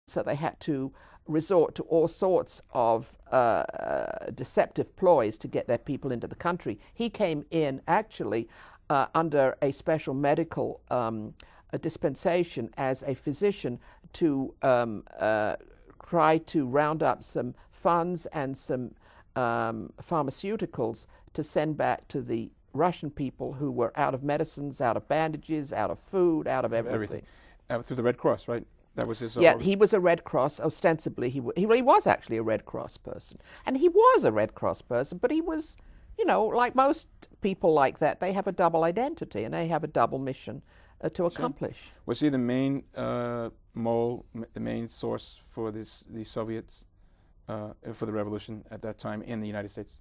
so they had to resort to all sorts of deceptive ploys to get their people into the country. He came in actually under a special medical dispensation as a physician to try to round up some funds and some pharmaceuticals to send back to the Russian people who were out of medicines, out of bandages, out of food, out of everything. Through the Red Cross, right? That was his. Yeah, he was a Red Cross. Ostensibly, he was actually a Red Cross person, and he was a Red Cross person. But he was, like most people like that, they have a double identity and they have a double mission to accomplish. Sure. Was he the main mole, the main source for the Soviets for the revolution at that time in the United States?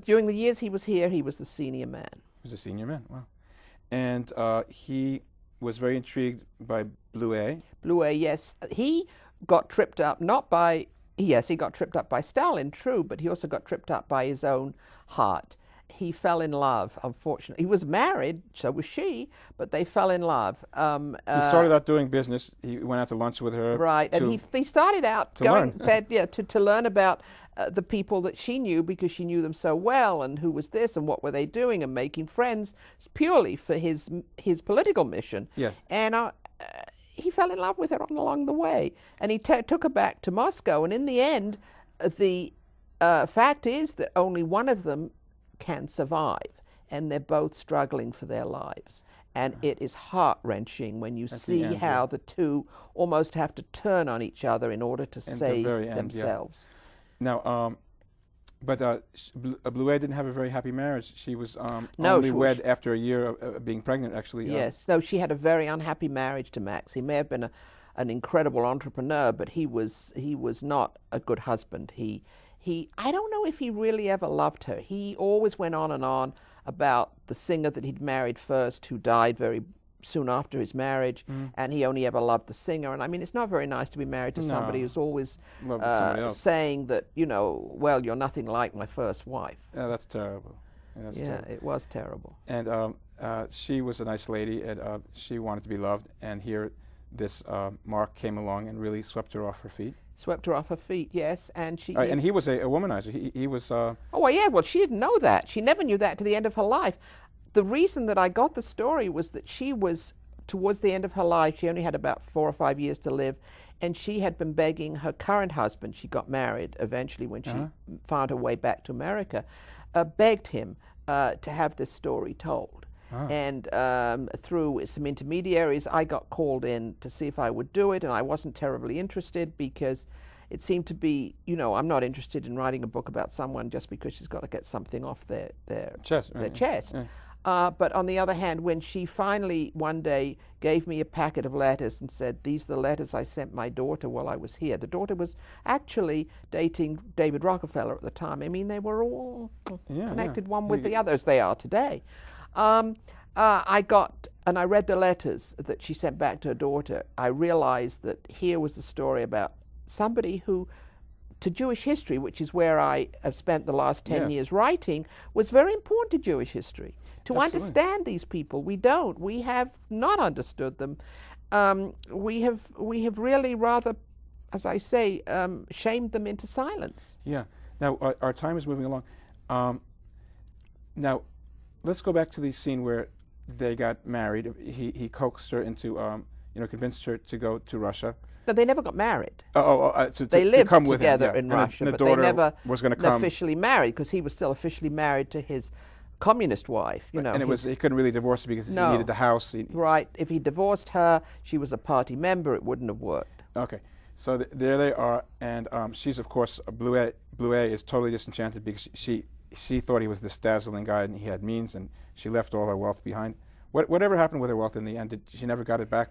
During the years he was here, he was the senior man. He was a senior man. Wow, and he was very intrigued by Blue A. Blue A, yes. He got tripped up he got tripped up by Stalin, true, but he also got tripped up by his own heart. He fell in love, unfortunately. He was married, so was she, but they fell in love. He started out doing business. He went out to lunch with her. Right, and he started out to learn about the people that she knew, because she knew them so well, and who was this and what were they doing, and making friends purely for his political mission. Yes. And he fell in love with her along the way, and he took her back to Moscow. And in the end, the fact is that only one of them can survive, and they're both struggling for their lives. And it is heart-wrenching when you see how the two almost have to turn on each other in order to save themselves. Now, but Blue A didn't have a very happy marriage. She was only wed after a year of being pregnant, actually. Yes, no, she had a very unhappy marriage to Max. He may have been an incredible entrepreneur, but he was not a good husband. I don't know if he really ever loved her. He always went on and on about the singer that he'd married first, who died very soon after his marriage, and he only ever loved the singer. And I mean, it's not very nice to be married to somebody who's always saying that, well, you're nothing like my first wife. Yeah, that's terrible. Terrible. It was terrible. And she was a nice lady, and she wanted to be loved. And here, this Mark came along and really swept her off her feet. Swept her off her feet, yes, and she. And he was a womanizer. He was. Oh well, yeah. Well, she didn't know that. She never knew that to the end of her life. The reason that I got the story was that she was towards the end of her life. She only had about 4 or 5 years to live, and she had been begging her current husband. She got married eventually when she found her way back to America. Begged him to have this story told. And through some intermediaries, I got called in to see if I would do it, and I wasn't terribly interested because it seemed to be, I'm not interested in writing a book about someone just because she's got to get something off their chest. Yeah. But on the other hand, when she finally one day gave me a packet of letters and said, these are the letters I sent my daughter while I was here. The daughter was actually dating David Rockefeller at the time. I mean, they were all connected one with the other, as they are today. I read the letters that she sent back to her daughter. I realized that here was a story about somebody who, to Jewish history, which is where I have spent the last 10 years writing, was very important to Jewish history. To understand these people, we have not understood them. We have really rather, as I say, shamed them into silence. Yeah. Now, our time is moving along. Now, let's go back to the scene where they got married. He coaxed her into, convinced her to go to Russia. No, they never got married. They lived to come with together him, in Russia, the but they never was going to come officially married, because he was still officially married to his communist wife. And he couldn't really divorce her because he needed the house. Right. If he divorced her, she was a party member. It wouldn't have worked. Okay. So there they are, and she's of course Blue A. Blue A is totally disenchanted because she thought he was this dazzling guy and he had means, and she left all her wealth behind. Whatever happened with her wealth in the end? She never got it back?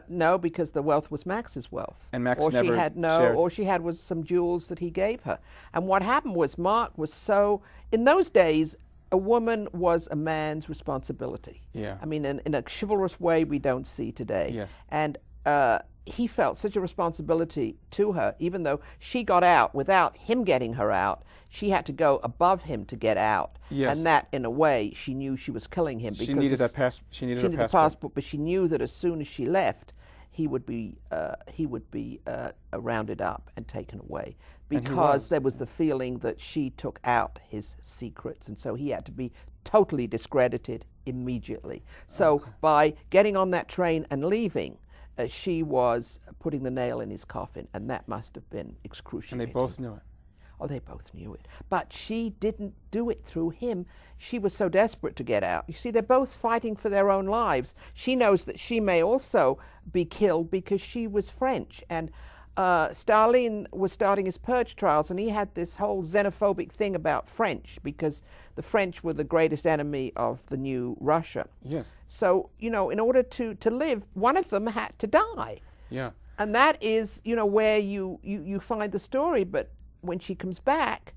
No, because the wealth was Max's wealth. And Max never shared. All she had was some jewels that he gave her. And what happened was Mark was so, in those days, a woman was a man's responsibility. Yeah. I mean, in a chivalrous way we don't see today. Yes. And he felt such a responsibility to her, even though she got out without him getting her out. She had to go above him to get out. Yes. And that, in a way, she knew she was killing him. She needed that passport. She needed the passport, but she knew that as soon as she left, he would be rounded up and taken away, And he because was. there was the feeling that she took out his secrets, and so he had to be totally discredited immediately. So by getting on that train and leaving, she was putting the nail in his coffin, and that must have been And excruciating. they both knew it. Oh, they both knew it. But she didn't do it through him. She was so desperate to get out. You see, they're both fighting for their own lives. She knows that she may also be killed because she was French. And Stalin was starting his purge trials, and he had this whole xenophobic thing about French, because the French were the greatest enemy of the new Russia. Yes. So, you know, in order to live, one of them had to die. Yeah. And that is, you know, where you find the story. But when she comes back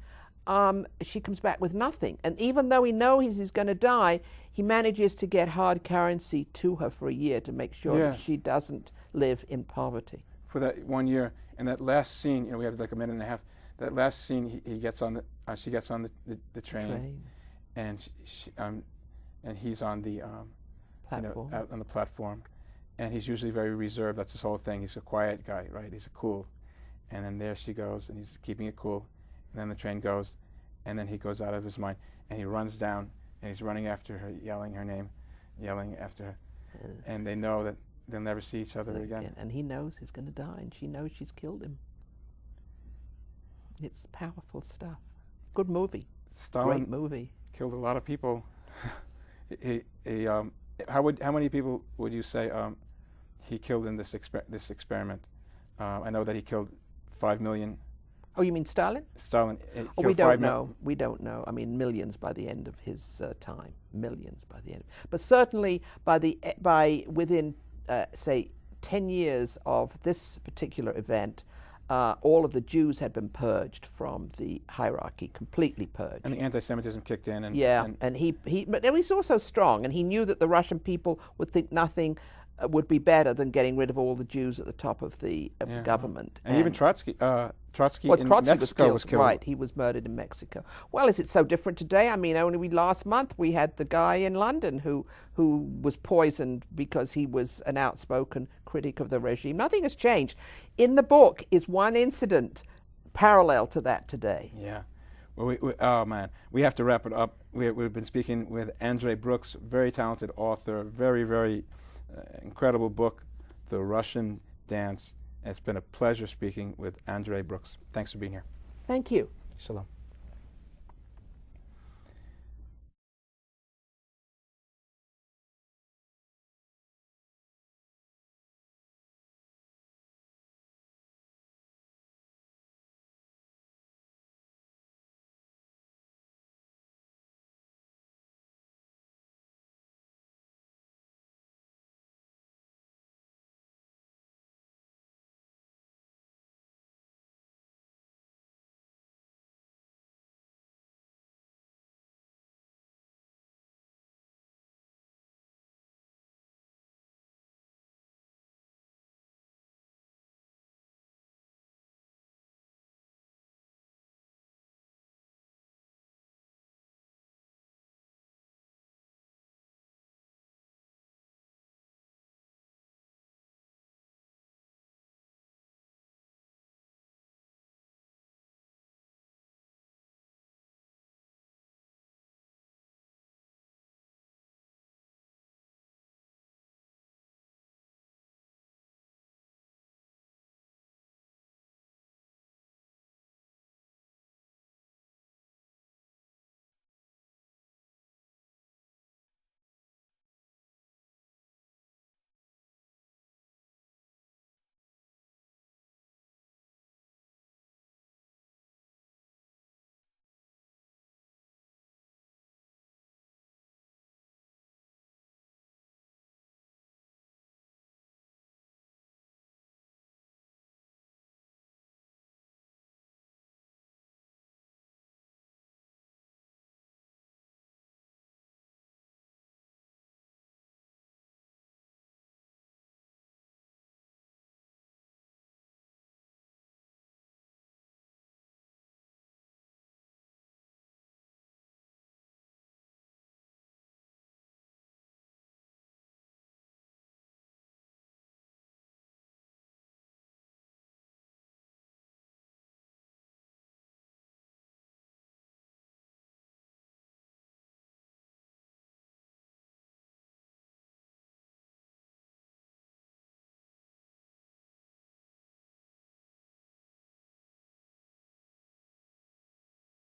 with nothing. And even though he knows he's going to die, he manages to get hard currency to her for a year to make sure that she doesn't live in poverty. For that 1 year, and that last scene, you know, we have like a minute and a half. That last scene, he gets on the, she gets on the train, and and he's on the Platform. out on the platform, and he's usually very reserved. That's his whole thing. He's a quiet guy, right? He's a cool. And then there she goes, and he's keeping it cool. And then the train goes, and then he goes out of his mind, and he runs down, and he's running after her, yelling her name, yelling after her. And they know that they'll never see each other again. And he knows he's going to die, and she knows she's killed him. It's powerful stuff. Good movie. Stalin Great movie. killed a lot of people. How many people would you say he killed in this experiment? I know that he killed 5 million. Oh, you mean Stalin? Stalin. Oh, we don't know. We don't know. I mean, millions by the end of his time. Millions by the end. But certainly within say 10 years of this particular event, all of the Jews had been purged from the hierarchy, completely purged. And the anti-Semitism kicked in. And, but he was also strong, and he knew that the Russian people would think nothing would be better than getting rid of all the Jews at the top of the government. And even Trotsky in Trotsky Mexico was killed. Right, he was murdered in Mexico. Well, is it so different today? I mean, only last month we had the guy in London who was poisoned because he was an outspoken critic of the regime. Nothing has changed. In the book is one incident parallel to that today. Yeah. Well, oh man, we have to wrap it up. We've been speaking with Andree Brooks, very talented author, very, very incredible book, The Russian Dance. It's been a pleasure speaking with Andree Brooks. Thanks for being here. Thank you. Shalom.